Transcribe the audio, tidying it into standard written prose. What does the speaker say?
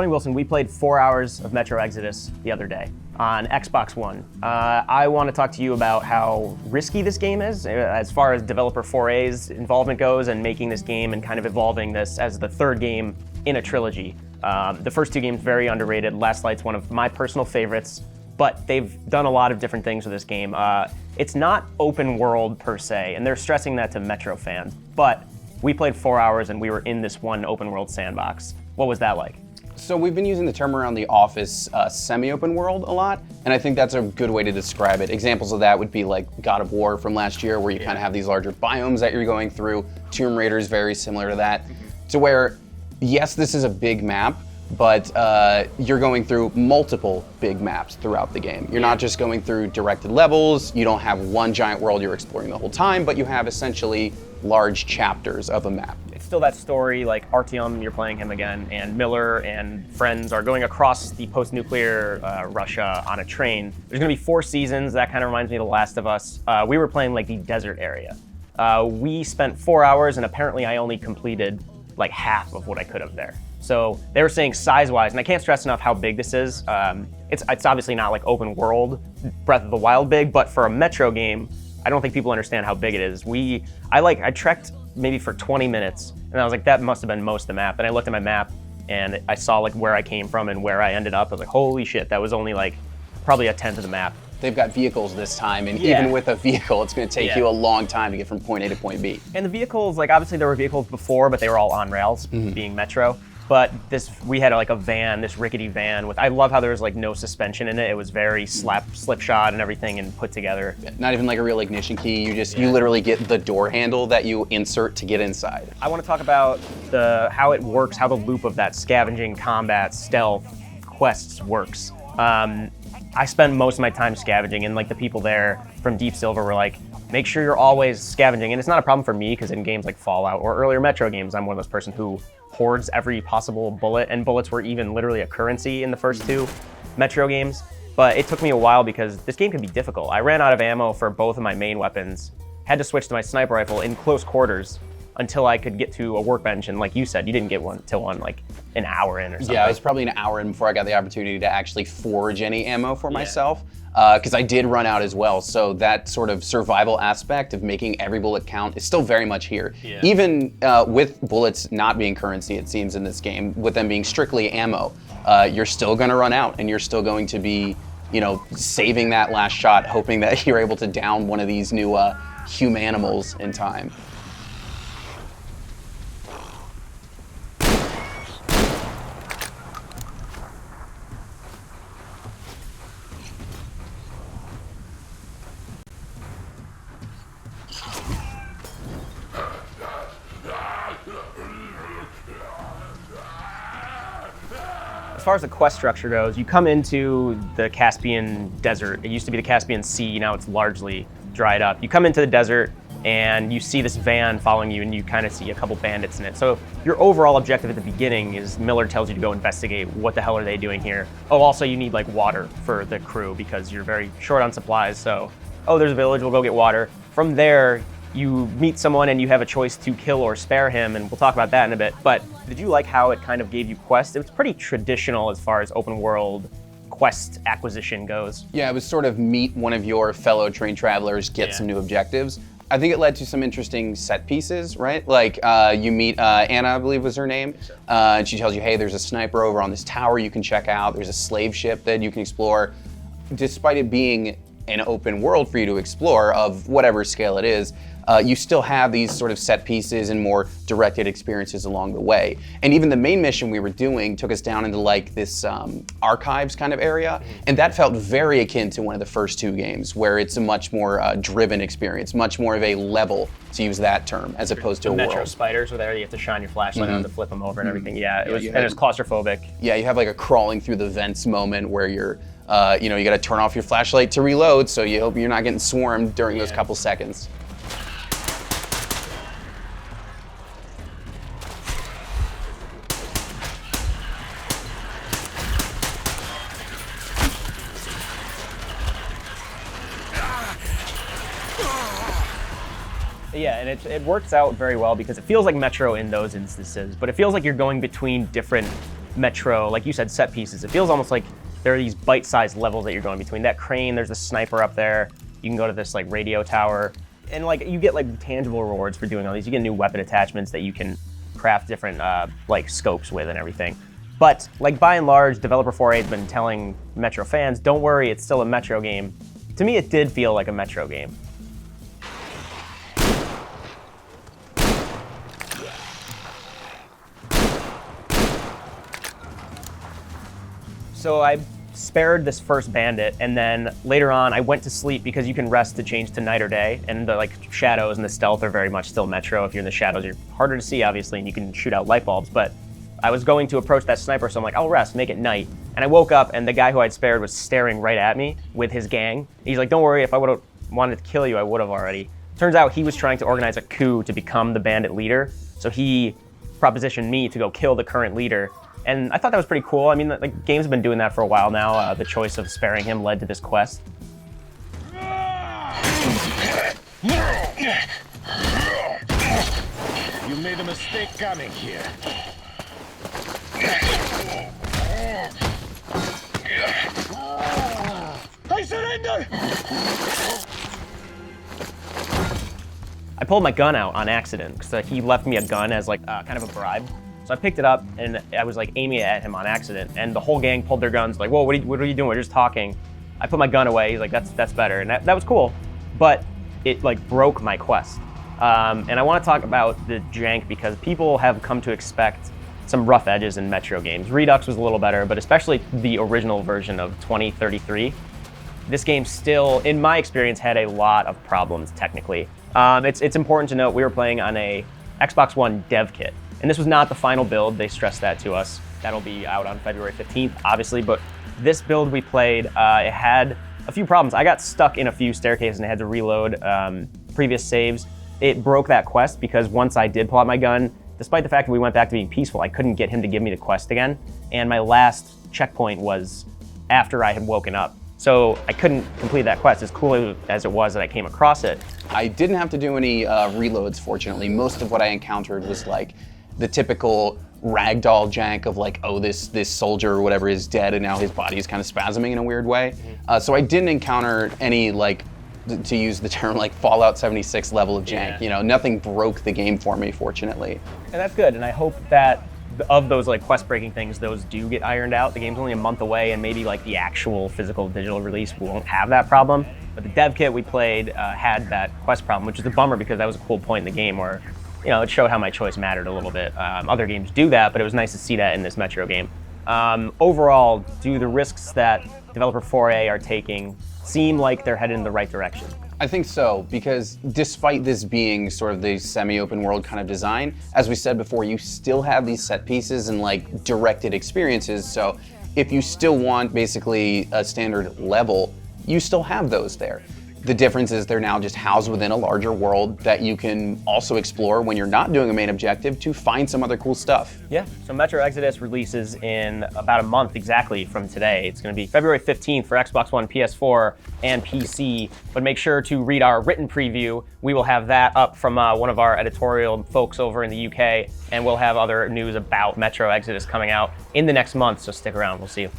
Tony Wilson, we played 4 hours of Metro Exodus the other day on Xbox One. I want to talk to you about how risky this game is as far as developer 4A's involvement goes and making this game and kind of evolving this as the third game in a trilogy. The first two games, very underrated. Last Light's one of my personal favorites, but they've done a lot of different things with this game. It's not open world per se, and they're stressing that to Metro fans, but we played 4 hours and we were in this one open world sandbox. What was that like? So we've been using the term around the office semi-open world a lot, and I think that's a good way to describe it. Examples of that would be like God of War from last year, where you kind of have these larger biomes that you're going through. Tomb Raider is very similar to that, to where, yes, this is a big map, but you're going through multiple big maps throughout the game. You're not just going through directed levels, you don't have one giant world you're exploring the whole time, but you have essentially large chapters of a map. It's still that story, like Artyom, you're playing him again, and Miller and friends are going across the post-nuclear Russia on a train. There's gonna be 4 seasons. That kind of reminds me of The Last of Us. We were playing like the desert area. We spent 4 hours, and apparently I only completed like half of what I could have there. So they were saying size-wise, and I can't stress enough how big this is. It's obviously not like open world, Breath of the Wild big, but for a Metro game, I don't think people understand how big it is. I trekked maybe for 20 minutes, and I was like, that must have been most of the map. And I looked at my map, and I saw like where I came from and where I ended up. I was like, holy shit, that was only like probably a tenth of the map. They've got vehicles this time, and even with a vehicle, it's going to take you a long time to get from point A to point B. And the vehicles, like obviously there were vehicles before, but they were all on rails, being Metro. But we had like a van, this rickety van with, I love how there was like no suspension in it. It was very slipshod and everything and put together. Not even like a real ignition key. You literally get the door handle that you insert to get inside. I want to talk about how it works, how the loop of that scavenging, combat, stealth, quests works. I spend most of my time scavenging, and like the people there from Deep Silver were like, make sure you're always scavenging. And it's not a problem for me because in games like Fallout or earlier Metro games, I'm one of those person who hoards every possible bullet, and bullets were even literally a currency in the first 2 Metro games. But it took me a while because this game can be difficult. I ran out of ammo for both of my main weapons, had to switch to my sniper rifle in close quarters until I could get to a workbench. And like you said, you didn't get one till like an hour in or something. Yeah, it was probably an hour in before I got the opportunity to actually forge any ammo for myself. Because I did run out as well, so that sort of survival aspect of making every bullet count is still very much here. Even with bullets not being currency, it seems, in this game, with them being strictly ammo, you're still going to run out, and you're still going to be, saving that last shot, hoping that you're able to down one of these new humanimals in time. As far as the quest structure goes, you come into the Caspian Desert. It used to be the Caspian Sea, now it's largely dried up. You come into the desert and you see this van following you, and you kind of see a couple bandits in it. So your overall objective at the beginning is Miller tells you to go investigate what the hell are they doing here. Oh, also you need like water for the crew because you're very short on supplies. So, oh, there's a village, we'll go get water. From there, you meet someone and you have a choice to kill or spare him, and we'll talk about that in a bit. But did you like how it kind of gave you quests? It was pretty traditional as far as open world quest acquisition goes. Yeah, it was sort of meet one of your fellow train travelers, get some new objectives. I think it led to some interesting set pieces, right? Like you meet Anna, I believe was her name, and she tells you, hey, there's a sniper over on this tower you can check out. There's a slave ship that you can explore. Despite it being an open world for you to explore of whatever scale it is, you still have these sort of set pieces and more directed experiences along the way. And even the main mission we were doing took us down into like this archives kind of area, and that felt very akin to one of the first 2 games, where it's a much more driven experience, much more of a level, to use that term, as opposed to a Metro world. spiders were there, you have to shine your flashlight on to flip them over and everything. Yeah, it was claustrophobic. Yeah, you have like a crawling through the vents moment where you're you got to turn off your flashlight to reload, so you hope you're not getting swarmed during those couple seconds. Yeah, and it works out very well because it feels like Metro in those instances, but it feels like you're going between different Metro, like you said, set pieces. It feels almost like there are these bite-sized levels that you're going between. That crane, there's a sniper up there. You can go to this like radio tower, and like you get like tangible rewards for doing all these. You get new weapon attachments that you can craft different like scopes with and everything. But like by and large, Developer 4A has been telling Metro fans, don't worry, it's still a Metro game. To me, it did feel like a Metro game. So I spared this first bandit, and then later on I went to sleep because you can rest to change to night or day, and the like shadows and the stealth are very much still Metro. If you're in the shadows, you're harder to see, obviously, and you can shoot out light bulbs, but I was going to approach that sniper, so I'm like, I'll rest, make it night. And I woke up, and the guy who I'd spared was staring right at me with his gang. He's like, don't worry, if I would have wanted to kill you, I would have already. Turns out he was trying to organize a coup to become the bandit leader, so he propositioned me to go kill the current leader. And I thought that was pretty cool. I mean, the games have been doing that for a while now. The choice of sparing him led to this quest. You made a mistake coming here. I surrender! I pulled my gun out on accident because he left me a gun as like kind of a bribe. So I picked it up and I was like aiming it at him on accident, and the whole gang pulled their guns like, whoa, what are you doing? We're just talking. I put my gun away. He's like, that's better. And that was cool, but it like broke my quest. And I want to talk about the jank because people have come to expect some rough edges in Metro games. Redux was a little better, but especially the original version of 2033. This game still, in my experience, had a lot of problems technically. It's important to note we were playing on a Xbox One dev kit. And this was not the final build, they stressed that to us. That'll be out on February 15th, obviously, but this build we played, it had a few problems. I got stuck in a few staircases and I had to reload previous saves. It broke that quest because once I did pull out my gun, despite the fact that we went back to being peaceful, I couldn't get him to give me the quest again. And my last checkpoint was after I had woken up. So I couldn't complete that quest, as cool as it was that I came across it. I didn't have to do any reloads, fortunately. Most of what I encountered was like the typical ragdoll jank of like, oh, this soldier or whatever is dead and now his body is kind of spasming in a weird way. So I didn't encounter any, like, to use the term, like Fallout 76 level of jank. Yeah. You know, nothing broke the game for me, fortunately. And that's good, and I hope that of those like quest breaking things, those do get ironed out. The game's only a month away, and maybe like the actual physical digital release won't have that problem. But the dev kit we played had that quest problem, which is a bummer because that was a cool point in the game where, you know, it showed how my choice mattered a little bit. Other games do that, but it was nice to see that in this Metro game. Overall, do the risks that Developer 4A are taking seem like they're headed in the right direction? I think so, because despite this being sort of the semi-open world kind of design, as we said before, you still have these set pieces and like directed experiences. So if you still want basically a standard level, you still have those there. The difference is they're now just housed within a larger world that you can also explore when you're not doing a main objective to find some other cool stuff. Yeah, so Metro Exodus releases in about a month exactly from today. It's going to be February 15th for Xbox One, PS4, and PC, but make sure to read our written preview. We will have that up from one of our editorial folks over in the UK, and we'll have other news about Metro Exodus coming out in the next month, so stick around. We'll see you.